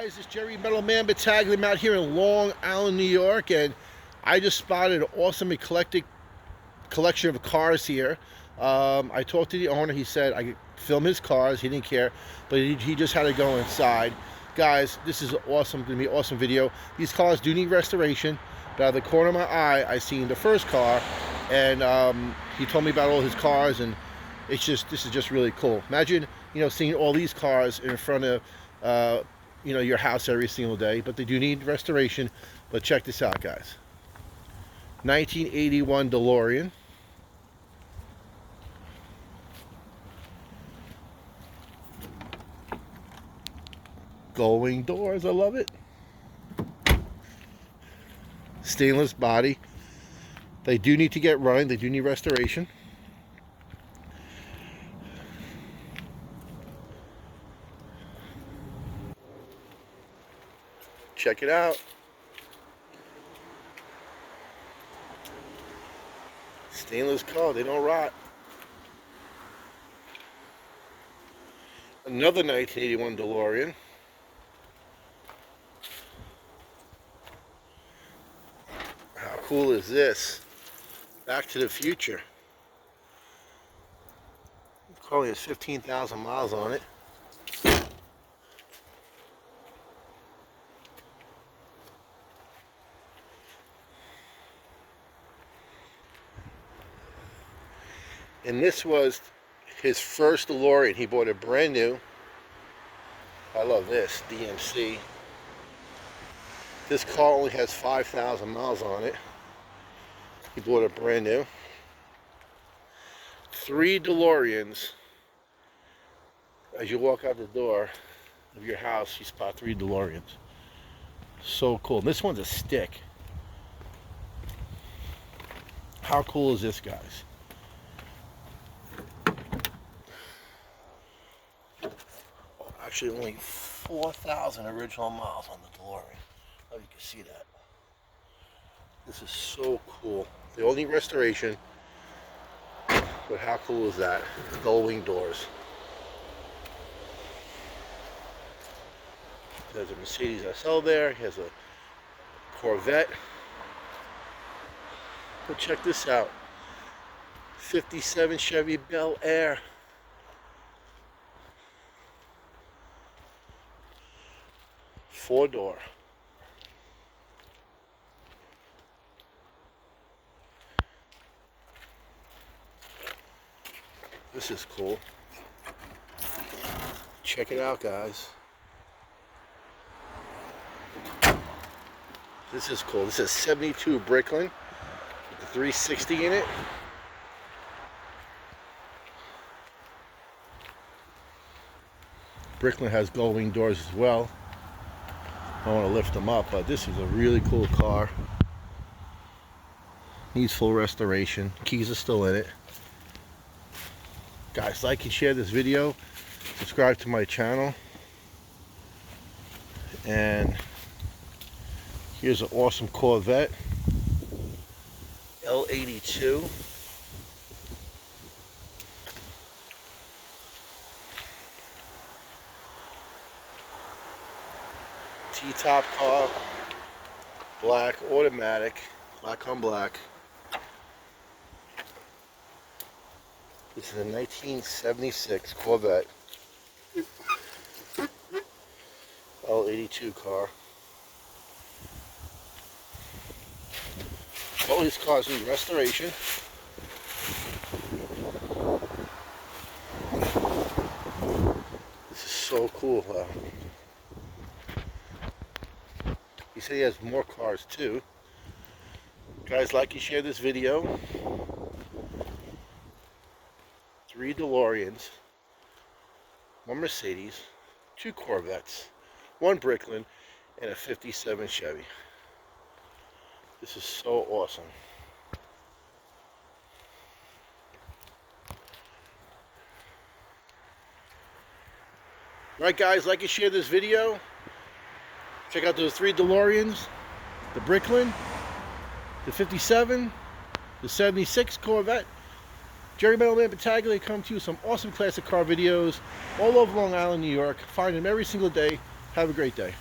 guys, it's Jerry Metal Man Battaglia. I'm out here in Long Island, New York, and I just spotted an awesome eclectic collection of cars here. I talked to the owner. He said I could film his cars. He didn't care, but he just had to go inside. Guys, this is awesome. Going to be an awesome video. These cars do need restoration, but out of the corner of my eye, I seen the first car, and he told me about all his cars, and this is just really cool. Imagine, seeing all these cars in front of your house every single day, but they do need restoration. But check this out, guys. 1981 DeLorean. Gullwing doors, I love it. Stainless body. They do need to get running. They do need restoration. Check it out. Stainless car, they don't rot. Another 1981 DeLorean. How cool is this? Back to the Future. The car only has 15,000 miles on it. And this was his first DeLorean. He bought it brand new. I love this, DMC. This car only has 5,000 miles on it. He bought it brand new. 3 DeLoreans. As you walk out the door of your house, you spot 3 DeLoreans. So cool. And this one's a stick. How cool is this, guys? Actually, only 4,000 original miles on the DeLorean. Oh, you can see that. This is so cool. They all need restoration, but how cool is that? Gullwing doors. There's a Mercedes SL there. He has a Corvette. But check this out. 57 Chevy Bel Air. Four-door. This is cool. Check it out, guys. This is cool. This is 72 Bricklin with the 360 in it. Bricklin has gullwing doors as well. I don't want to lift them up, but this is a really cool car. Needs full restoration. Keys are still in it. Guys, like and share this video. Subscribe to my channel. And here's an awesome Corvette. L82. T-top car, black, automatic, black on black. This is a 1976 Corvette L82 car. All these cars need restoration. This is so cool. He said he has more cars too. Guys, like and share this video. 3 DeLoreans, 1 Mercedes, 2 Corvettes, 1 Bricklin, and a 57 Chevy. This is so awesome. Alright guys, like and share this video. Check out those 3 DeLoreans, the Bricklin, the 57, the 76 Corvette. Jerry Metal Man Battaglia come to you with some awesome classic car videos all over Long Island, New York. Find them every single day. Have a great day.